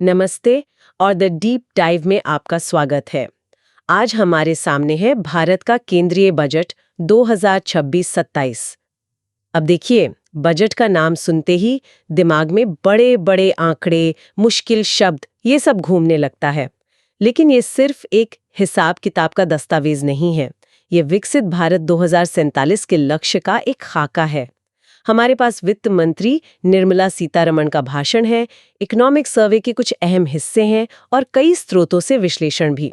नमस्ते और the deep dive में आपका स्वागत है। आज हमारे सामने है भारत का केंद्रीय बजट 2026-27। अब देखिए, बजट का नाम सुनते ही दिमाग में बड़े बड़े आंकड़े, मुश्किल शब्द ये सब घूमने लगता है। लेकिन ये सिर्फ एक हिसाब किताब का दस्तावेज नहीं है। ये विकसित भारत 2047 के लक्ष्य का एक खाका है। हमारे पास वित्त मंत्री निर्मला सीतारमण का भाषण है, इकोनॉमिक सर्वे के कुछ अहम हिस्से हैं और कई स्रोतों से विश्लेषण भी।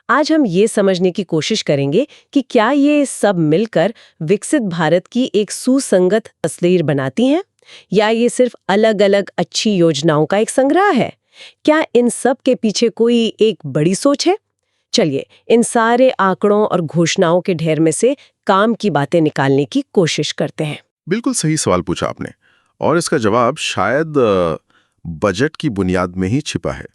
आज हम ये समझने की कोशिश करेंगे कि क्या ये सब मिलकर विकसित भारत की एक सुसंगत तस्वीर बनाती हैं, या ये सिर्फ अलग-अलग अच्छी योजनाओं का एक संग्रह है। क्या इन सब के पीछे कोई एक बड़ी सोच है? चलिए, इन सारे आंकड़ों और घोषणाओं के ढेर में से काम की बातें निकालने की कोशिश करते हैं। बिल्कुल सही सवाल पूछा आपने, और इसका जवाब शायद बजट की बुनियाद में ही छिपा है।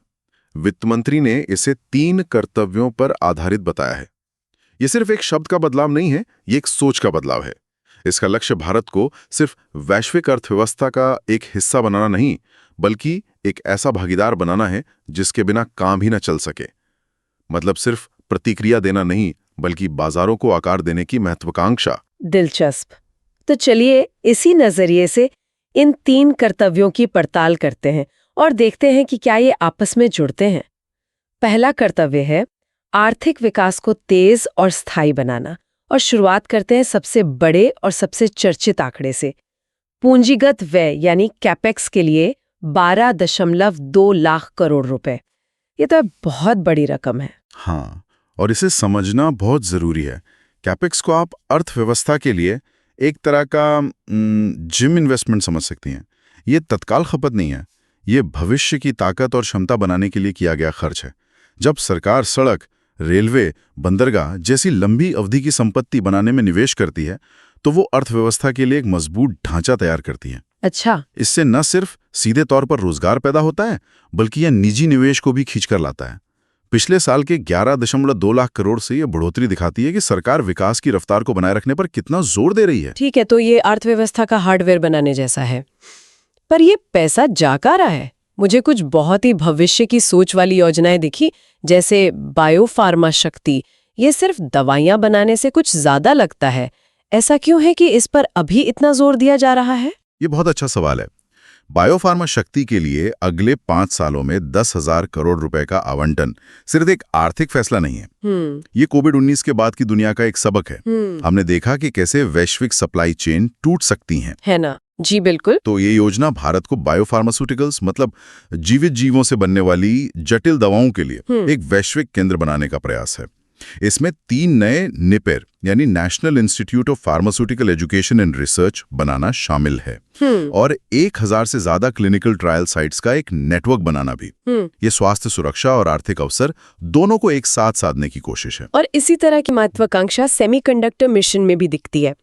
वित्त मंत्री ने इसे 3 कर्तव्यों पर आधारित बताया है। ये सिर्फ एक शब्द का बदलाव नहीं है, ये एक सोच का बदलाव है। इसका लक्ष्य भारत को सिर्फ वैश्विक अर्थव्यवस्था का एक हिस्सा बनाना नहीं, बल्कि एक ऐसा भागीदार बनाना है जिसके बिना काम ही न चल सके। मतलब सिर्फ प्रतिक्रिया देना नहीं, बल्कि बाजारों को आकार देने की महत्वाकांक्षा। दिलचस्प। तो चलिए इसी नजरिए से इन 3 कर्तव्यों की पड़ताल करते हैं और देखते हैं कि क्या ये आपस में जुड़ते हैं। पहला कर्तव्य है आर्थिक विकास को तेज और स्थायी बनाना, और शुरुआत करते हैं सबसे बड़े और सबसे चर्चित आंकड़े से। पूंजीगत व्यय यानी कैपेक्स के लिए 12.2 लाख करोड़ रुपए। ये तो बहुत बड़ी रकम है। हाँ, और इसे समझना बहुत जरूरी है। कैपेक्स को आप अर्थव्यवस्था के लिए एक तरह का जिम इन्वेस्टमेंट समझ सकती हैं। ये तत्काल खपत नहीं है, ये भविष्य की ताकत और क्षमता बनाने के लिए किया गया खर्च है। जब सरकार सड़क, रेलवे, बंदरगाह जैसी लंबी अवधि की संपत्ति बनाने में निवेश करती है, तो वो अर्थव्यवस्था के लिए एक मजबूत ढांचा तैयार करती है। अच्छा। इससे न सिर्फ सीधे तौर पर रोजगार पैदा होता है, बल्कि यह निजी निवेश को भी खींच कर लाता है। पिछले साल के 11.2 लाख करोड़ से यह बढ़ोतरी दिखाती है कि सरकार विकास की रफ्तार को बनाए रखने पर कितना जोर दे रही है। ठीक है, तो ये अर्थव्यवस्था का हार्डवेयर बनाने जैसा है। पर ये पैसा जा कहाँ रहा है? मुझे कुछ बहुत ही भविष्य की सोच वाली योजनाएं दिखी, जैसे बायोफार्मा शक्ति। ये सिर्फ दवाइयां बनाने से कुछ ज्यादा लगता है। ऐसा क्यों है कि इस पर अभी इतना जोर दिया जा रहा है? ये बहुत अच्छा सवाल है। बायोफार्मा शक्ति के लिए अगले 5 सालों में 10,000 करोड़ रुपए का आवंटन सिर्फ एक आर्थिक फैसला नहीं है। ये कोविड-19 के बाद की दुनिया का एक सबक है। हमने देखा कि कैसे वैश्विक सप्लाई चेन टूट सकती हैं। है ना? जी बिल्कुल। तो ये योजना भारत को बायोफार्मास्यूटिकल्स, मतलब जीवित जीवों से बनने वाली जटिल दवाओं के लिए एक वैश्विक केंद्र बनाने का प्रयास है। इसमें 3 नए निपेर यानी national institute of pharmaceutical education and research बनाना शामिल है, और 1000 से ज्यादा क्लिनिकल ट्रायल साइट्स का एक नेटवर्क बनाना भी। ये स्वास्थ्य सुरक्षा और आर्थिक अवसर दोनों को एक साथ साधने की कोशिश है। और इसी तरह की महत्वाकांक्षा सेमीकंडक्टर मिशन में भी दिखती है।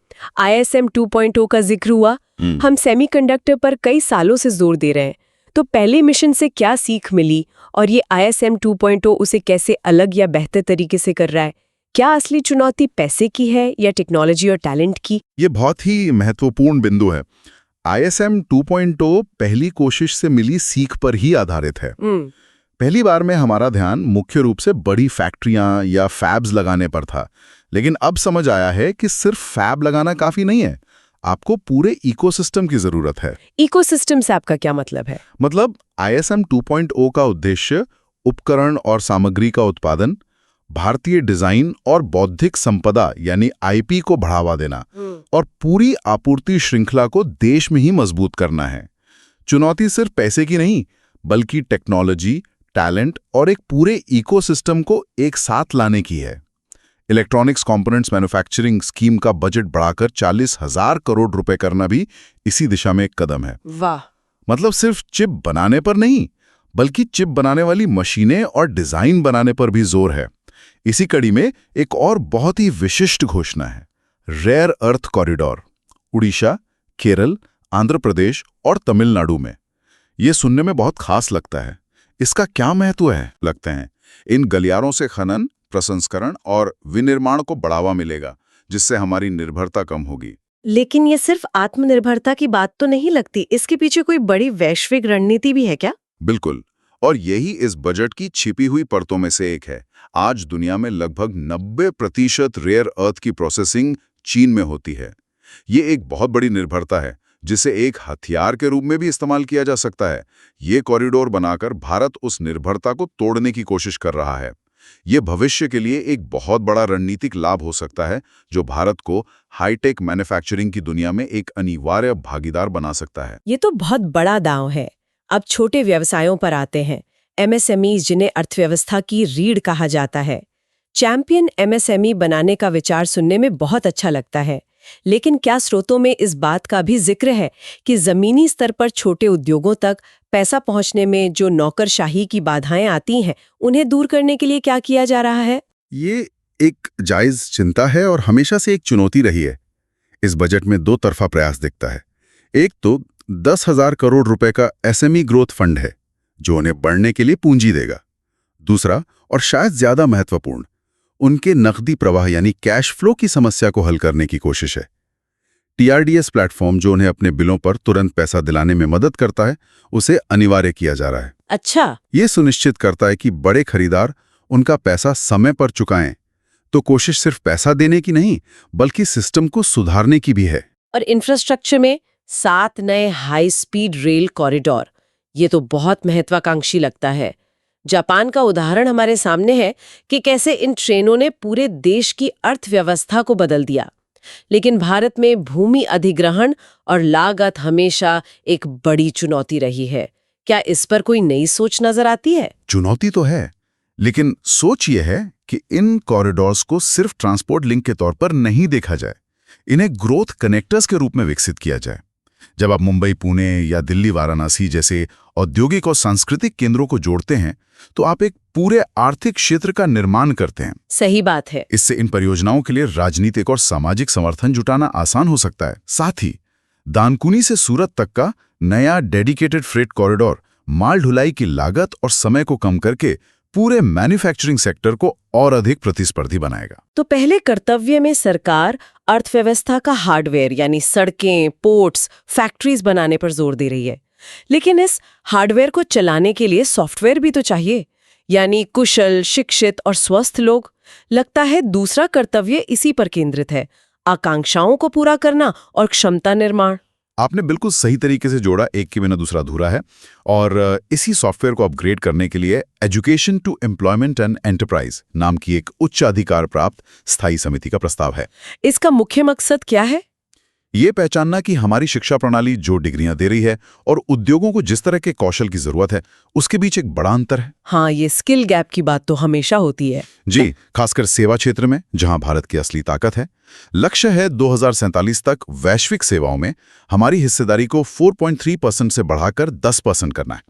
ISM 2.0 का जिक्र हुआ। हम सेमीकंडक्टर पर कई सालों से जोर दे रहे हैं। तो पहले मिशन से क्या सीख मिली, और ये ISM 2.0 उसे कैसे अलग या बेहतर तरीके से कर रहा है? क्या असली चुनौती पैसे की है या टेक्नोलॉजी और टैलेंट की? ये बहुत ही महत्वपूर्ण बिंदु है। ISM 2.0 पहली कोशिश से मिली सीख पर ही आधारित है। पहली बार में हमारा ध्यान मुख्य रूप से बड़ी फैक्ट्रियां या फैब्स लगाने पर था, लेकिन अब समझ आया है कि सिर्फ फैब लगाना काफी नहीं है, आपको पूरे इकोसिस्टम की जरूरत है। इकोसिस्टम से आपका क्या मतलब है? मतलब ISM 2.0 का उद्देश्य उपकरण और सामग्री का उत्पादन, भारतीय डिजाइन और बौद्धिक संपदा यानी IP को बढ़ावा देना, और पूरी आपूर्ति श्रृंखला को देश में ही मजबूत करना है। चुनौती सिर्फ पैसे की नहीं, बल्कि टेक्नोलॉजी, टैलेंट और एक पूरे इकोसिस्टम को एक साथ लाने की है। इलेक्ट्रॉनिक्स कंपोनेंट्स मैन्युफैक्चरिंग स्कीम का बजट बढ़ाकर 40,000 करोड़ रुपए करना भी इसी दिशा में एक कदम है। वाह! मतलब सिर्फ चिप बनाने पर नहीं, बल्कि चिप बनाने वाली मशीनें और डिजाइन बनाने पर भी जोर है। इसी कड़ी में एक और बहुत ही विशिष्ट घोषणा है, rare earth corridor, Orissa, Kerala, Andhra Pradesh और तमिलनाडु में। ये सुनने में बहुत खास लगता है। इसका क्या महत्व है? लगते हैं इन गलियारों से खनन, प्रसंस्करण और विनिर्माण को बढ़ावा मिलेगा, जिससे हमारी निर्भरता कम होगी। लेकिन ये सिर्फ आत्मनिर्भरता की बात तो नहीं लगती, इसके पीछे कोई बड़ी वैश्विक रणनीति भी है क्या? बिल्कुल, और यही इस बजट की छिपी हुई परतों में से एक है। आज दुनिया में लगभग 90% रेयर अर्थ की प्रोसेसिंग चीन में होती है। ये एक बहुत बड़ी निर्भरता है जिसे एक हथियार के रूप में भी इस्तेमाल किया जा सकता है। ये कॉरिडोर बनाकर भारत उस निर्भरता को तोड़ने की कोशिश कर रहा है। ये भविष्य के लिए एक बहुत बड़ा रणनीतिक लाभ हो सकता है जो भारत को हाईटेक मैन्युफैक्चरिंग की दुनिया में एक अनिवार्य भागीदार बना सकता है। ये तो बहुत बड़ा दांव है। अब छोटे व्यवसायों पर आते हैं, एमएसएमई जिन्हें अर्थव्यवस्था की रीढ़ कहा जाता है। चैंपियन एमएसएमई बनाने का विचार सुनने में बहुत अच्छा लगता है, लेकिन क्या स्रोतों में इस बात का भी जिक्र है कि जमीनी स्तर पर छोटे उद्योगों तक पैसा पहुंचने में जो नौकरशाही की बाधाएं आती हैं, उन्हें दूर करने के लिए क्या किया जा रहा है? ये एक जायज चिंता है और हमेशा से एक चुनौती रही है। इस बजट में दो तरफा प्रयास दिखता है। एक तो 10,000 करोड़ रुपए का एसएमई ग्रोथ फंड है जो उन्हें बढ़ने के लिए पूंजी देगा। दूसरा और शायद ज्यादा महत्वपूर्ण, उनके नकदी प्रवाह यानी कैश फ्लो की समस्या को हल करने की कोशिश है। टीआरडीएस प्लेटफॉर्म जो उन्हें अपने बिलों पर तुरंत पैसा दिलाने में मदद करता है, उसे अनिवार्य किया जा रहा है। अच्छा, ये सुनिश्चित करता है कि बड़े खरीदार उनका पैसा समय पर चुकाएं। तो कोशिश सिर्फ पैसा देने की नहीं, बल्कि सिस्टम को सुधारने की भी है। और इंफ्रास्ट्रक्चर में 7 नए हाई स्पीड रेल कॉरिडोर, ये तो बहुत महत्वाकांक्षी लगता है। जापान का उदाहरण हमारे सामने है कि कैसे इन ट्रेनों ने पूरे देश की अर्थव्यवस्था को बदल दिया। लेकिन भारत में भूमि अधिग्रहण और लागत हमेशा एक बड़ी चुनौती रही है। क्या इस पर कोई नई सोच नजर आती है? चुनौती तो है, लेकिन सोच ये है कि इन कॉरिडोर्स को सिर्फ ट्रांसपोर्ट लिंक के तौर पर नहीं देखा जाए, इन्हें ग्रोथ कनेक्टर्स के रूप में विकसित किया जाए। जब आप मुंबई, पुणे या दिल्ली, वाराणसी जैसे औद्योगिक और सांस्कृतिक केंद्रों को जोड़ते हैं, तो आप एक पूरे आर्थिक क्षेत्र का निर्माण करते हैं। सही बात है। इससे इन परियोजनाओं के लिए राजनीतिक और सामाजिक समर्थन जुटाना आसान हो सकता है। साथ ही दानकुनी से सूरत तक का नया डेडिकेटेड फ्रेट कॉरिडोर माल ढुलाई की लागत और समय को कम करके पूरे मैन्युफैक्चरिंग सेक्टर को और अधिक प्रतिस्पर्धी बनाएगा। तो पहले कर्तव्य में सरकार अर्थव्यवस्था का हार्डवेयर यानी सड़कें, पोर्ट्स, फैक्ट्रीज बनाने पर जोर दे रही है। लेकिन इस हार्डवेयर को चलाने के लिए सॉफ्टवेयर भी तो चाहिए, यानी कुशल, शिक्षित और स्वस्थ लोग। लगता है दूसरा कर्तव्य इसी पर केंद्रित है, आकांक्षाओं को पूरा करना और क्षमता निर्माण। आपने बिल्कुल सही तरीके से जोड़ा, एक के बिना दूसरा अधूरा है। और इसी सॉफ्टवेयर को अपग्रेड करने के लिए education to employment and enterprise नाम की एक उच्च अधिकार प्राप्त स्थायी समिति का प्रस्ताव है। इसका मुख्य मकसद क्या है? ये पहचानना कि हमारी शिक्षा प्रणाली जो डिग्रियां दे रही है और उद्योगों को जिस तरह के कौशल की जरूरत है, उसके बीच एक बड़ा अंतर है। हाँ, ये स्किल गैप की बात तो हमेशा होती है। जी, खासकर सेवा क्षेत्र में, जहां भारत की असली ताकत है। लक्ष्य है 2047 तक वैश्विक सेवाओं में हमारी हिस्सेदारी को 4.3% से बढ़ाकर 10% करना है।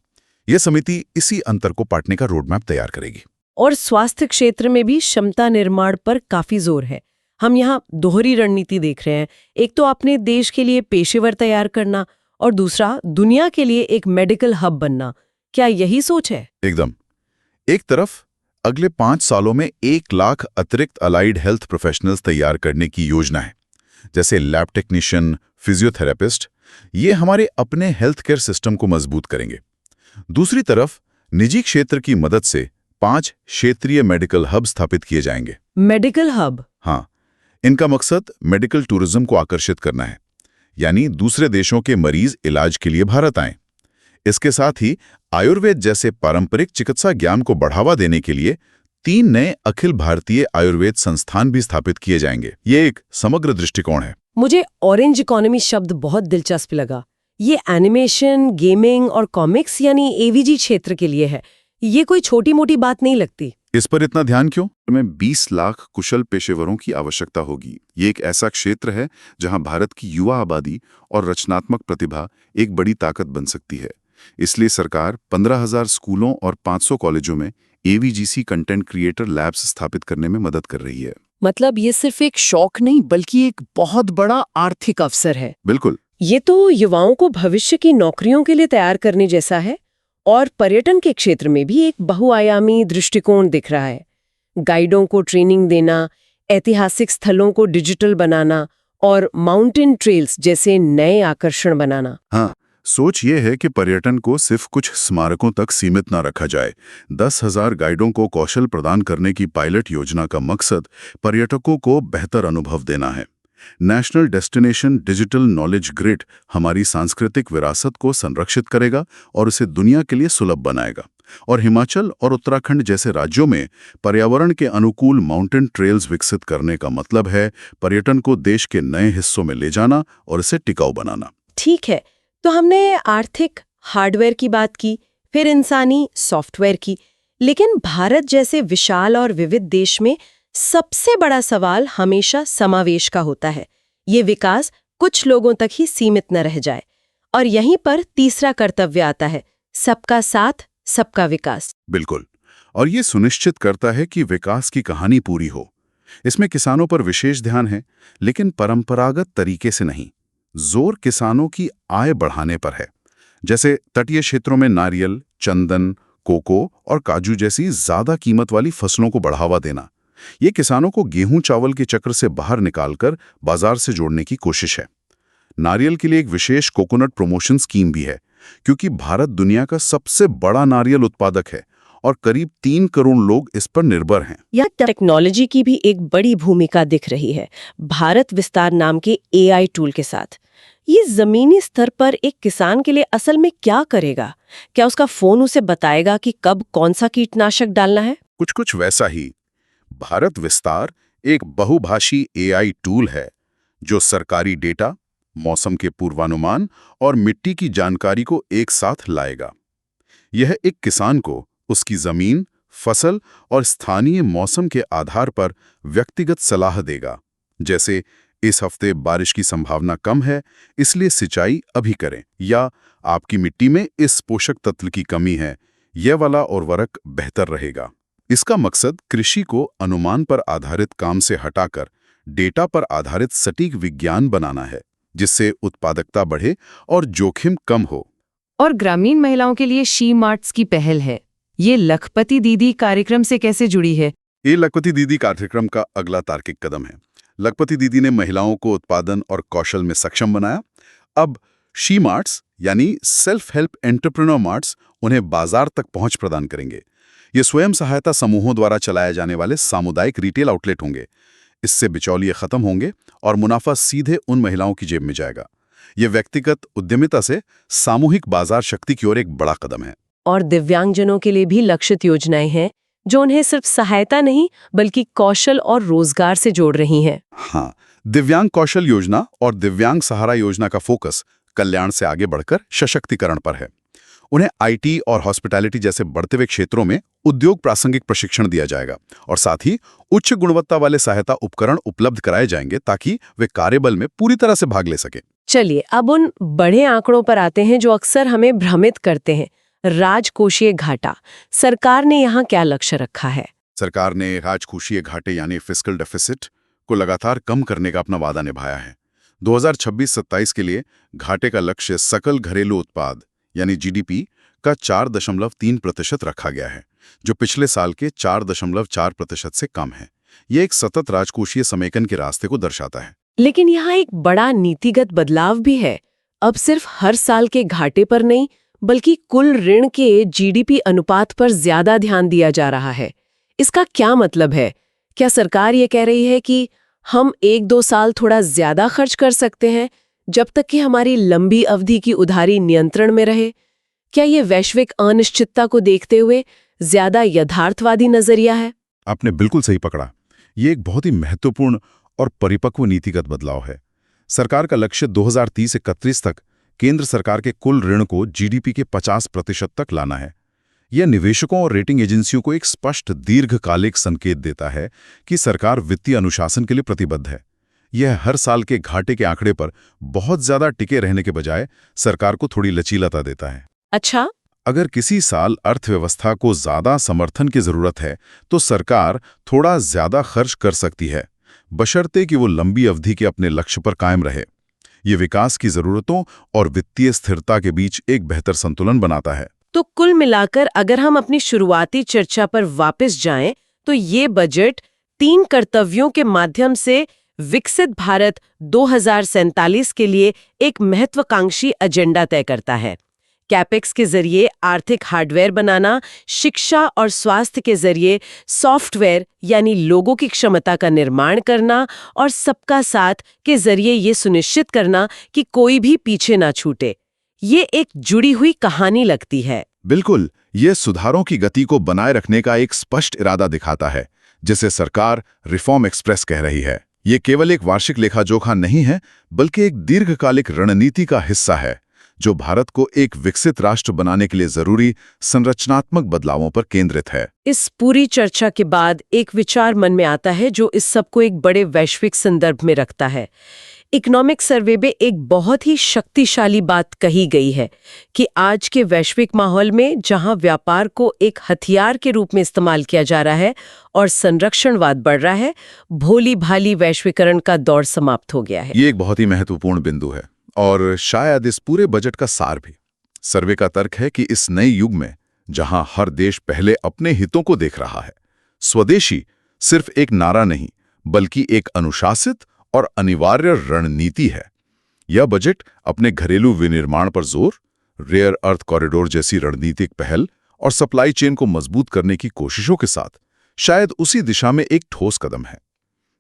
यह समिति इसी अंतर को पाटने का रोडमैप तैयार करेगी। और स्वास्थ्य क्षेत्र में भी क्षमता निर्माण पर काफी जोर है। हम यहाँ दोहरी रणनीति देख रहे हैं। एक तो अपने देश के लिए पेशेवर तैयार करना और दूसरा दुनिया के लिए एक मेडिकल हब बनना। क्या यही सोच है? एकदम। एक तरफ अगले 5 सालों में 1 लाख अतिरिक्त अलाइड हेल्थ प्रोफेशनल्स तैयार करने की योजना है, जैसे लैब टेक्नीशियन, फिजियोथेरेपिस्ट। ये हमारे अपने हेल्थ केयर सिस्टम को मजबूत करेंगे। दूसरी तरफ निजी क्षेत्र की मदद से 5 क्षेत्रीय मेडिकल हब स्थापित किए जाएंगे। Medical hub? हाँ, इनका मकसद मेडिकल टूरिज्म को आकर्षित करना है, यानी दूसरे देशों के मरीज इलाज के लिए भारत आएं। इसके साथ ही आयुर्वेद जैसे पारंपरिक चिकित्सा ज्ञान को बढ़ावा देने के लिए 3 नए अखिल भारतीय आयुर्वेद संस्थान भी स्थापित किए जाएंगे। ये एक समग्र दृष्टिकोण है। मुझे ऑरेंज इकोनॉमी शब्द बहुत दिलचस्प लगा। ये एनिमेशन, गेमिंग और कॉमिक्स यानी एवीजी क्षेत्र के लिए है। ये कोई छोटी मोटी बात नहीं लगती। इस पर इतना ध्यान क्यों? में 20 लाख कुशल पेशेवरों की आवश्यकता होगी। ये एक ऐसा क्षेत्र है जहां भारत की युवा आबादी और रचनात्मक प्रतिभा एक बड़ी ताकत बन सकती है। इसलिए सरकार 15,000 स्कूलों और 500 कॉलेजों में एवीजीसी कंटेंट क्रिएटर लैब्स स्थापित करने में मदद कर रही है। मतलब ये सिर्फ एक शौक नहीं, बल्कि एक बहुत बड़ा आर्थिक अवसर है। बिल्कुल। ये तो युवाओं को भविष्य की नौकरियों के लिए तैयार करने जैसा है। और पर्यटन के क्षेत्र में भी एक बहुआयामी दृष्टिकोण दिख रहा है। गाइडों को ट्रेनिंग देना, ऐतिहासिक स्थलों को डिजिटल बनाना और माउंटेन ट्रेल्स जैसे नए आकर्षण बनाना। हाँ, सोच ये है कि पर्यटन को सिर्फ कुछ स्मारकों तक सीमित न रखा जाए। 10,000 गाइडों को कौशल प्रदान करने की पायलट योजना का मकसद पर्यटकों को बेहतर अनुभव देना है। National destination digital knowledge grid हमारी सांस्कृतिक विरासत को संरक्षित करेगा और उसे दुनिया के लिए सुलभ बनाएगा। और हिमाचल और उत्तराखंड जैसे राज्यों में पर्यावरण के अनुकूल माउंटेन ट्रेल्स विकसित करने का मतलब है पर्यटन को देश के नए हिस्सों में ले जाना और इसे टिकाऊ बनाना। ठीक है, तो हमने आर्थिक हार्डवेयर की बात की, फिर इंसानी सॉफ्टवेयर की, लेकिन भारत जैसे विशाल और विविध देश में सबसे बड़ा सवाल हमेशा समावेश का होता है। ये विकास कुछ लोगों तक ही सीमित न रह जाए। और यहीं पर तीसरा कर्तव्य आता है, सबका साथ सबका विकास। बिल्कुल, और ये सुनिश्चित करता है कि विकास की कहानी पूरी हो। इसमें किसानों पर विशेष ध्यान है, लेकिन परंपरागत तरीके से नहीं। जोर किसानों की आय बढ़ाने पर है, जैसे तटीय क्षेत्रों में नारियल, चंदन, कोको और काजू जैसी ज्यादा कीमत वाली फसलों को बढ़ावा देना। ये किसानों को गेहूं चावल के चक्र से बाहर निकालकर बाजार से जोड़ने की कोशिश है। नारियल के लिए एक विशेष कोकोनट प्रमोशन स्कीम भी है, क्योंकि भारत दुनिया का सबसे बड़ा नारियल उत्पादक है और करीब 3 करोड़ लोग इस पर निर्भर हैं। यहाँ टेक्नोलॉजी की भी एक बड़ी भूमिका दिख रही है, भारत विस्तार नाम के AI टूल के साथ। ये जमीनी स्तर पर एक किसान के लिए असल में क्या करेगा? क्या उसका फोन उसे बताएगा कि कब कौन सा कीटनाशक डालना है? कुछ वैसा ही। भारत विस्तार एक बहुभाषी AI टूल है जो सरकारी डेटा, मौसम के पूर्वानुमान और मिट्टी की जानकारी को एक साथ लाएगा। यह एक किसान को उसकी जमीन, फसल और स्थानीय मौसम के आधार पर व्यक्तिगत सलाह देगा, जैसे इस हफ्ते बारिश की संभावना कम है, इसलिए सिंचाई अभी करें, या आपकी मिट्टी में इस पोषक तत्व की कमी है, यह वाला उर्वरक बेहतर रहेगा। इसका मकसद कृषि को अनुमान पर आधारित काम से हटाकर डेटा पर आधारित सटीक विज्ञान बनाना है, जिससे उत्पादकता बढ़े और जोखिम कम हो। और ग्रामीण महिलाओं के लिए शी मार्ट्स की पहल है। ये लखपति दीदी कार्यक्रम से कैसे जुड़ी है? ये लखपति दीदी कार्यक्रम का अगला तार्किक कदम है। लखपति दीदी ने महिलाओं को उत्पादन और कौशल में सक्षम बनाया। अब शी मार्ट्स यानी सेल्फ हेल्प एंटरप्रेन्योर मार्ट्स उन्हें बाजार तक पहुंच प्रदान करेंगे। ये स्वयं सहायता समूहों द्वारा चलाए जाने वाले सामुदायिक रिटेल आउटलेट होंगे। इससे बिचौलिए खत्म होंगे और मुनाफा सीधे उन महिलाओं की जेब में जाएगा। ये व्यक्तिगत उद्यमिता से सामूहिक बाजार शक्ति की ओर एक बड़ा कदम है। और दिव्यांगजनों के लिए भी लक्षित योजनाएं हैं, जो उन्हें सिर्फ सहायता नहीं बल्कि कौशल और रोजगार से जोड़ रही हैं। हाँ, दिव्यांग कौशल योजना और दिव्यांग सहारा योजना का फोकस कल्याण से आगे बढ़कर सशक्तिकरण पर है। उन्हें IT और हॉस्पिटैलिटी जैसे बढ़ते हुए क्षेत्रों में उद्योग प्रासंगिक प्रशिक्षण दिया जाएगा और साथ ही उच्च गुणवत्ता वाले सहायता उपकरण उपलब्ध कराए जाएंगे ताकि वे कार्यबल में पूरी तरह से भाग ले सकें। चलिए अब उन बड़े आंकड़ों पर आते हैं जो अक्सर हमें भ्रमित करते हैं। राजकोषीय घाटा, सरकार ने यहाँ क्या लक्ष्य रखा है? सरकार ने राजकोषीय घाटे यानी फिस्कल डेफिसिट को लगातार कम करने का अपना वादा निभाया है। 2026-27 के लिए घाटे का लक्ष्य सकल घरेलू उत्पाद यानी GDP का 4.3% रखा गया है, जो पिछले साल के 4.4% से कम है। यह एक सतत राजकोषीय समेकन के रास्ते को दर्शाता है। लेकिन यहाँ एक बड़ा नीतिगत बदलाव भी है। अब सिर्फ हर साल के घाटे पर नहीं बल्कि कुल ऋण के GDP अनुपात पर ज्यादा ध्यान दिया जा रहा है। इसका क्या मतलब है? क्या सरकार ये कह रही है कि हम 1-2 साल थोड़ा ज्यादा खर्च कर सकते हैं जब तक कि हमारी लंबी अवधि की उधारी नियंत्रण में रहे? क्या ये वैश्विक अनिश्चितता को देखते हुए ज्यादा यथार्थवादी नजरिया है? आपने बिल्कुल सही पकड़ा। ये एक बहुत ही महत्वपूर्ण और परिपक्व नीतिगत बदलाव है। सरकार का लक्ष्य 2030-31 तक केंद्र सरकार के कुल ऋण को GDP के 50% तक लाना है। यह निवेशकों और रेटिंग एजेंसियों को एक स्पष्ट दीर्घकालिक संकेत देता है कि सरकार वित्तीय अनुशासन के लिए प्रतिबद्ध है। यह हर साल के घाटे के आंकड़े पर बहुत ज्यादा टिके रहने के बजाय सरकार को थोड़ी लचीलाता देता है। अच्छा, अगर किसी साल अर्थव्यवस्था को ज्यादा समर्थन की जरूरत है तो सरकार थोड़ा ज्यादा खर्च कर सकती है, बशर्ते कि वो लंबी अवधि के अपने लक्ष्य पर कायम रहे। ये विकास की जरूरतों और वित्तीय स्थिरता के बीच एक बेहतर संतुलन बनाता है। तो कुल मिलाकर अगर हम अपनी शुरुआती चर्चा पर वापस जाएं, तो ये बजट 3 कर्तव्यों के माध्यम से विकसित भारत 2047 के लिए एक महत्वाकांक्षी एजेंडा तय करता है। कैपेक्स के जरिए आर्थिक हार्डवेयर बनाना, शिक्षा और स्वास्थ्य के जरिए सॉफ्टवेयर यानी लोगों की क्षमता का निर्माण करना और सबका साथ के जरिए ये सुनिश्चित करना कि कोई भी पीछे ना छूटे। ये एक जुड़ी हुई कहानी लगती है। बिल्कुल, ये सुधारों की गति को बनाए रखने का एक स्पष्ट इरादा दिखाता है, जिसे सरकार रिफॉर्म एक्सप्रेस कह रही है। ये केवल एक वार्षिक लेखा-जोखा नहीं है, बल्कि एक दीर्घकालिक रणनीति का हिस्सा है, जो भारत को एक विकसित राष्ट्र बनाने के लिए जरूरी संरचनात्मक बदलावों पर केंद्रित है। इस पूरी चर्चा के बाद एक विचार मन में आता है जो इस सबको एक बड़े वैश्विक संदर्भ में रखता है। इकोनॉमिक सर्वे में एक बहुत ही शक्तिशाली बात कही गई है कि आज के वैश्विक माहौल में जहां व्यापार को एक हथियार के रूप में इस्तेमाल किया जा रहा है और संरक्षणवाद बढ़ रहा है, भोली भाली वैश्वीकरण का दौर समाप्त हो गया है। ये एक बहुत ही महत्वपूर्ण बिंदु है और शायद इस पूरे बजट का सार भी। सर्वे का तर्क है कि इस नए युग में जहां हर देश पहले अपने हितों को देख रहा है, स्वदेशी सिर्फ एक नारा नहीं बल्कि एक अनुशासित और अनिवार्य रणनीति है। यह बजट अपने घरेलू विनिर्माण पर जोर, रेयर अर्थ कॉरिडोर जैसी रणनीतिक पहल और सप्लाई चेन को मजबूत करने की कोशिशों के साथ शायद उसी दिशा में एक ठोस कदम है।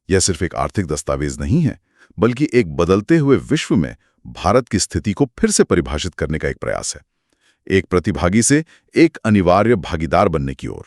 यह सिर्फ एक आर्थिक दस्तावेज नहीं है, बल्कि एक बदलते हुए विश्व में भारत की स्थिति को फिर से परिभाषित करने का एक प्रयास है, एक प्रतिभागी से एक अनिवार्य भागीदार बनने की ओर।